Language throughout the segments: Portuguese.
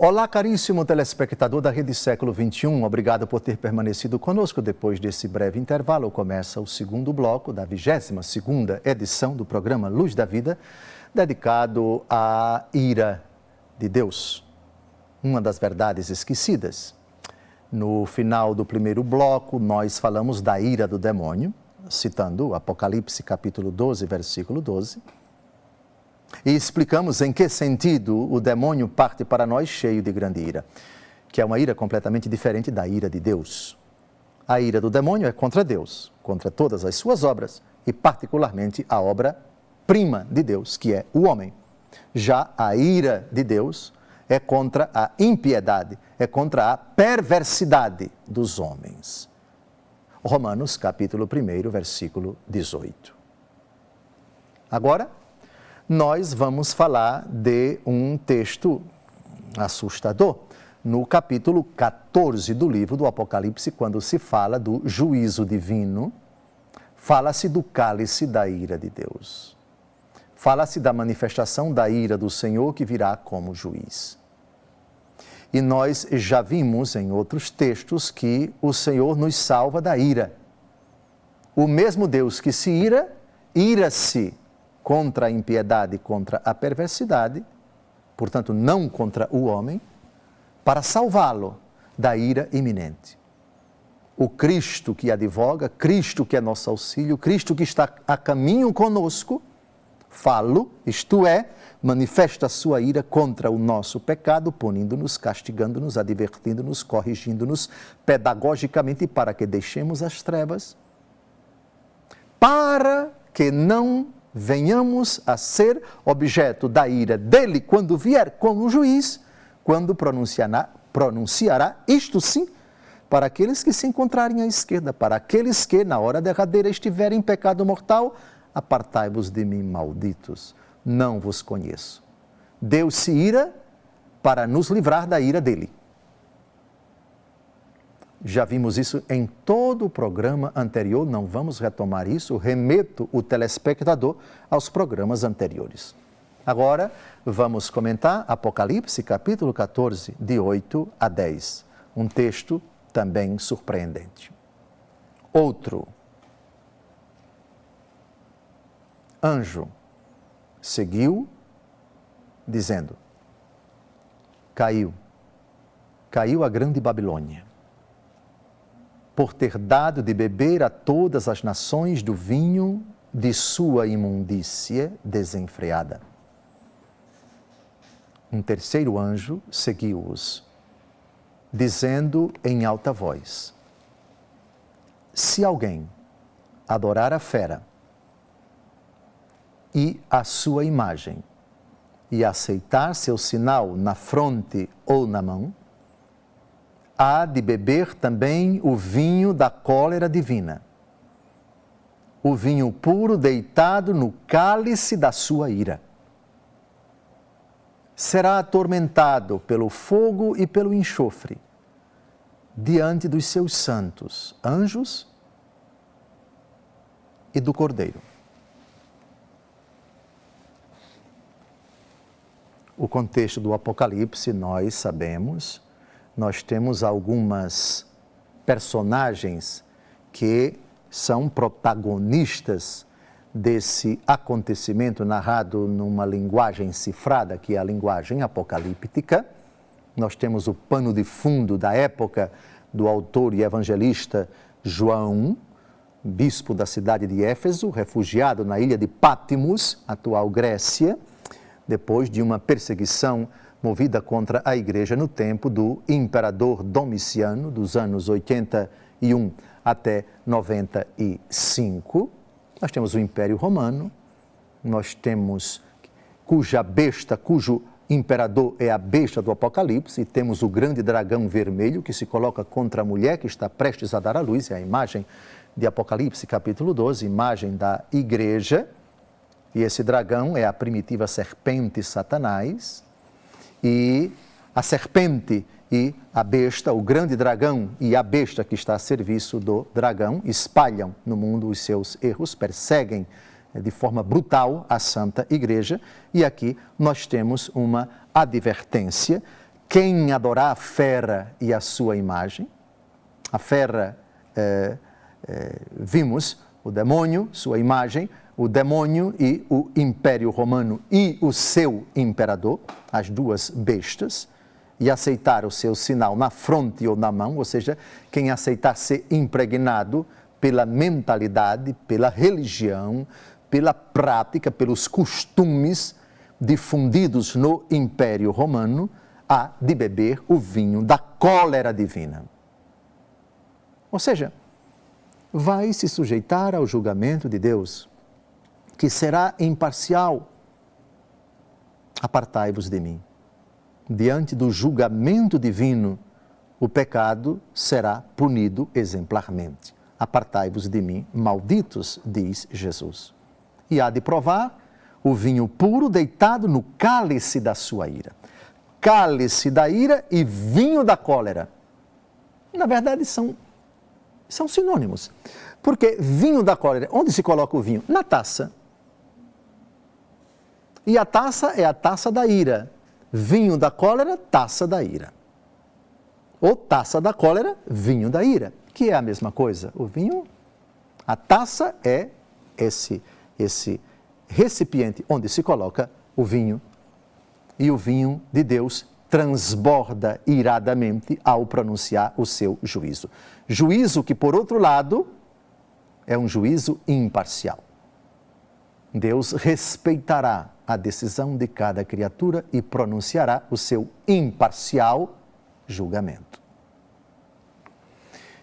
Olá, caríssimo telespectador da Rede Século XXI, obrigado por ter permanecido conosco. Depois desse breve intervalo, começa o segundo bloco da 22ª edição do programa Luz da Vida, dedicado à ira de Deus, uma das verdades esquecidas. No final do primeiro bloco, nós falamos da ira do demônio, citando Apocalipse capítulo 12, versículo 12. E explicamos em que sentido o demônio parte para nós cheio de grande ira, que é uma ira completamente diferente da ira de Deus. A ira do demônio é contra Deus, contra todas as suas obras, e particularmente a obra-prima de Deus, que é o homem. Já a ira de Deus é contra a impiedade, é contra a perversidade dos homens. Romanos capítulo 1, versículo 18. Agora, nós vamos falar de um texto assustador. No capítulo 14 do livro do Apocalipse, quando se fala do juízo divino, fala-se do cálice da ira de Deus. Fala-se da manifestação da ira do Senhor que virá como juiz. E nós já vimos em outros textos que o Senhor nos salva da ira. O mesmo Deus que se ira, ira-se contra a impiedade, contra a perversidade, portanto, não contra o homem, para salvá-lo da ira iminente. O Cristo que advoga, Cristo que é nosso auxílio, Cristo que está a caminho conosco, isto é, manifesta a sua ira contra o nosso pecado, punindo-nos, castigando-nos, advertindo-nos, corrigindo-nos pedagogicamente para que deixemos as trevas, para que não venhamos a ser objeto da ira dele quando vier como juiz, quando pronunciará, isto sim, para aqueles que se encontrarem à esquerda, para aqueles que na hora derradeira estiverem em pecado mortal, apartai-vos de mim, malditos, não vos conheço. Deus se ira para nos livrar da ira dele. Já vimos isso em todo o programa anterior, não vamos retomar isso, remeto o telespectador aos programas anteriores. Agora, vamos comentar Apocalipse, capítulo 14, de 8 a 10. Um texto também surpreendente. Outro anjo seguiu, dizendo: caiu a grande Babilônia, por ter dado de beber a todas as nações do vinho de sua imundícia desenfreada. Um terceiro anjo seguiu-os, dizendo em alta voz: se alguém adorar a fera e a sua imagem, e aceitar seu sinal na fronte ou na mão, há de beber também o vinho da cólera divina, o vinho puro deitado no cálice da sua ira. Será atormentado pelo fogo e pelo enxofre, diante dos seus santos anjos e do Cordeiro. O contexto do Apocalipse, nós sabemos, nós temos algumas personagens que são protagonistas desse acontecimento narrado numa linguagem cifrada, que é a linguagem apocalíptica. Nós temos o pano de fundo da época do autor e evangelista João, bispo da cidade de Éfeso, refugiado na ilha de Patmos, atual Grécia, depois de uma perseguição movida contra a igreja no tempo do imperador Domiciano, dos anos 81 até 95. Nós temos o Império Romano, nós temos cujo imperador é a besta do Apocalipse, e temos o grande dragão vermelho que se coloca contra a mulher que está prestes a dar à luz, é a imagem de Apocalipse capítulo 12, imagem da igreja, e esse dragão é a primitiva serpente Satanás, e a serpente e a besta, o grande dragão e a besta que está a serviço do dragão, espalham no mundo os seus erros, perseguem de forma brutal a Santa Igreja, e aqui nós temos uma advertência quem adorar a fera e a sua imagem. A fera, vimos o demônio, sua imagem, o demônio e o Império Romano e o seu imperador, as duas bestas, e aceitar o seu sinal na fronte ou na mão, ou seja, quem aceitar ser impregnado pela mentalidade, pela religião, pela prática, pelos costumes difundidos no Império Romano, há de beber o vinho da cólera divina. Ou seja, vai se sujeitar ao julgamento de Deus, que será imparcial. Apartai-vos de mim. Diante do julgamento divino, o pecado será punido exemplarmente. Apartai-vos de mim, malditos, diz Jesus. E há de provar o vinho puro deitado no cálice da sua ira. Cálice da ira e vinho da cólera. Na verdade, são sinônimos. Porque vinho da cólera, onde se coloca o vinho? Na taça. E a taça é a taça da ira. Vinho da cólera, taça da ira. Ou taça da cólera, vinho da ira, que é a mesma coisa. O vinho, a taça é esse recipiente onde se coloca o vinho. E o vinho de Deus transborda iradamente ao pronunciar o seu juízo. Juízo que, por outro lado, é um juízo imparcial. Deus respeitará a decisão de cada criatura e pronunciará o seu imparcial julgamento.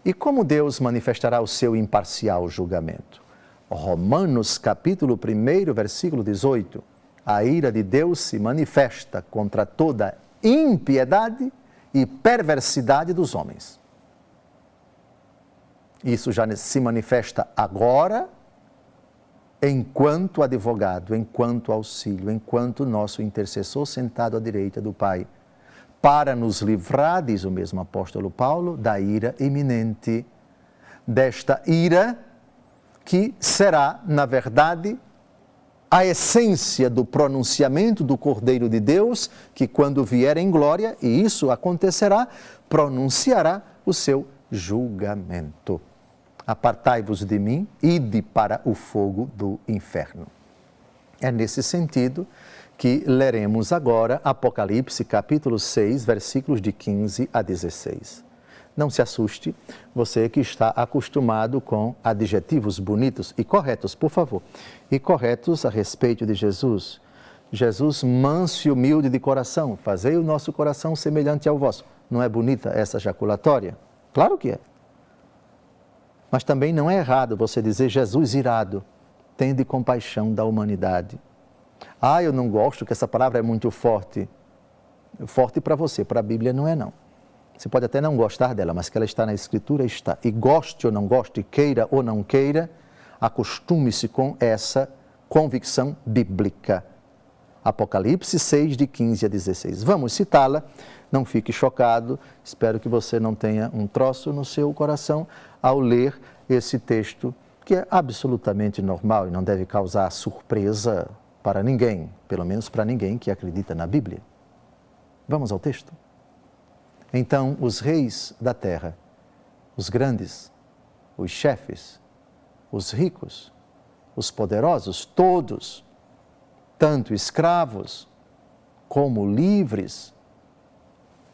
E como Deus manifestará o seu imparcial julgamento? Romanos capítulo 1, versículo 18. A ira de Deus se manifesta contra toda impiedade e perversidade dos homens. Isso já se manifesta agora, enquanto advogado, enquanto auxílio, enquanto nosso intercessor sentado à direita do Pai, para nos livrar, diz o mesmo apóstolo Paulo, da ira iminente, desta ira que será, na verdade, a essência do pronunciamento do Cordeiro de Deus, que quando vier em glória, e isso acontecerá, pronunciará o seu julgamento. Apartai-vos de mim, ide para o fogo do inferno. É nesse sentido que leremos agora Apocalipse capítulo 6, versículos de 15 a 16. Não se assuste, você que está acostumado com adjetivos bonitos e corretos, por favor, e corretos a respeito de Jesus. Jesus manso e humilde de coração, fazei o nosso coração semelhante ao vosso. Não é bonita essa jaculatória? Claro que é. Mas também não é errado você dizer Jesus irado, tende compaixão da humanidade. Ah, eu não gosto, que essa palavra é muito forte. Forte para você, para a Bíblia não é não. Você pode até não gostar dela, mas que ela está na Escritura, está. E goste ou não goste, queira ou não queira, acostume-se com essa convicção bíblica. Apocalipse 6, de 15 a 16. Vamos citá-la, não fique chocado, espero que você não tenha um troço no seu coração ao ler esse texto, que é absolutamente normal e não deve causar surpresa para ninguém, pelo menos para ninguém que acredita na Bíblia. Vamos ao texto? Então, os reis da terra, os grandes, os chefes, os ricos, os poderosos, todos, tanto escravos como livres,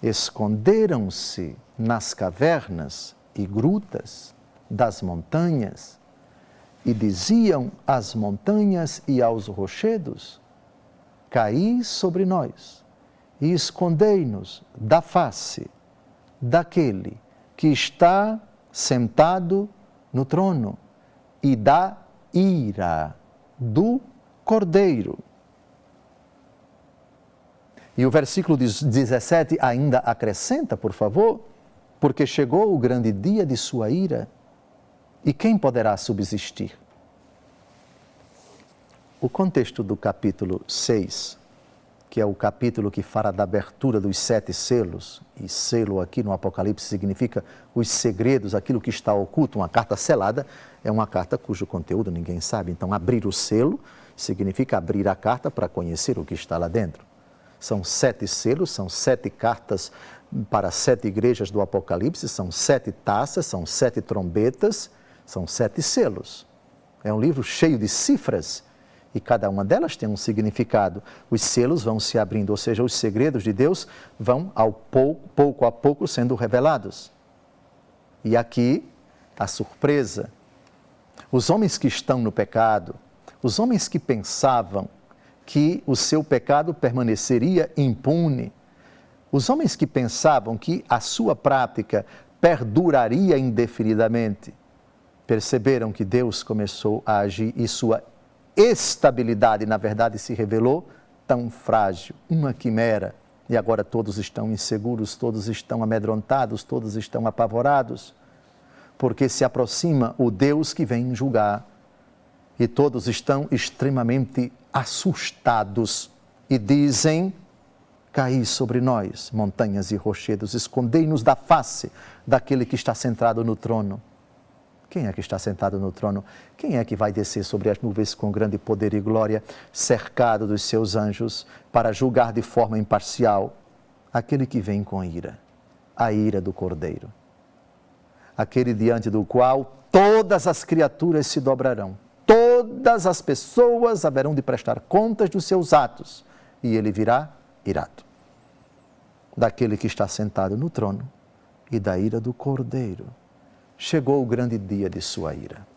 esconderam-se nas cavernas e grutas das montanhas e diziam às montanhas e aos rochedos: caí sobre nós e escondei-nos da face daquele que está sentado no trono e da ira do Cordeiro. E o versículo 17 ainda acrescenta, por favor, porque chegou o grande dia de sua ira, e quem poderá subsistir? O contexto do capítulo 6, que é o capítulo que fala da abertura dos 7 selos, e selo aqui no Apocalipse significa os segredos, aquilo que está oculto, uma carta selada, é uma carta cujo conteúdo ninguém sabe. Então, abrir o selo significa abrir a carta para conhecer o que está lá dentro. São 7 selos, são 7 cartas para 7 igrejas do Apocalipse, são 7 taças, são 7 trombetas, são 7 selos. É um livro cheio de cifras e cada uma delas tem um significado. Os selos vão se abrindo, ou seja, os segredos de Deus vão pouco a pouco sendo revelados. E aqui a surpresa. Os homens que estão no pecado, os homens que pensavam que o seu pecado permaneceria impune, os homens que pensavam que a sua prática perduraria indefinidamente, perceberam que Deus começou a agir e sua estabilidade, na verdade, se revelou tão frágil, uma quimera. E agora todos estão inseguros, todos estão amedrontados, todos estão apavorados, porque se aproxima o Deus que vem julgar. E todos estão extremamente assustados e dizem: caí sobre nós, montanhas e rochedos, escondei-nos da face daquele que está sentado no trono. Quem é que está sentado no trono? Quem é que vai descer sobre as nuvens com grande poder e glória, cercado dos seus anjos, para julgar de forma imparcial? Aquele que vem com ira, a ira do Cordeiro. Aquele diante do qual todas as criaturas se dobrarão, todas as pessoas haverão de prestar contas dos seus atos, e ele virá irado. Daquele que está sentado no trono e da ira do Cordeiro. Chegou o grande dia de sua ira.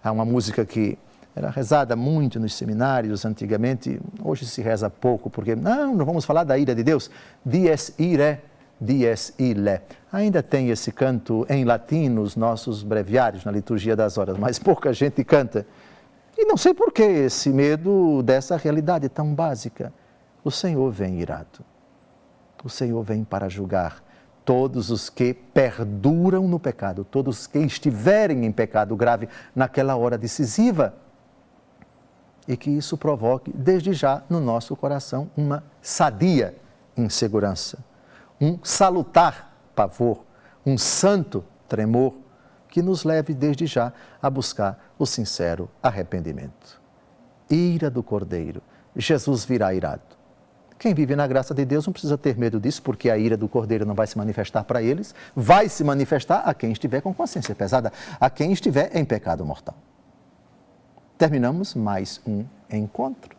Há uma música que era rezada muito nos seminários antigamente, hoje se reza pouco, porque não vamos falar da ira de Deus. Dies irae, dies ille. Ainda tem esse canto em latim nos nossos breviários, na liturgia das horas, mas pouca gente canta. E não sei por que esse medo dessa realidade tão básica. O Senhor vem irado. O Senhor vem para julgar todos os que perduram no pecado, todos os que estiverem em pecado grave naquela hora decisiva. E que isso provoque, desde já, no nosso coração, uma sadia insegurança, um salutar pavor, um santo tremor, que nos leve, desde já, a buscar o sincero arrependimento. Ira do Cordeiro. Jesus virá irado. Quem vive na graça de Deus não precisa ter medo disso, porque a ira do Cordeiro não vai se manifestar para eles, vai se manifestar a quem estiver com consciência pesada, a quem estiver em pecado mortal. Terminamos mais um encontro.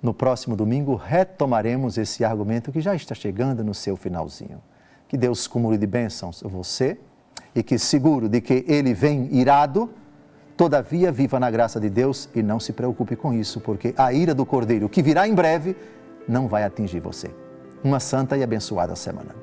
No próximo domingo retomaremos esse argumento que já está chegando no seu finalzinho. Que Deus cumule de bênçãos você e que, seguro de que Ele vem irado, todavia viva na graça de Deus e não se preocupe com isso, porque a ira do Cordeiro, que virá em breve, não vai atingir você. Uma santa e abençoada semana.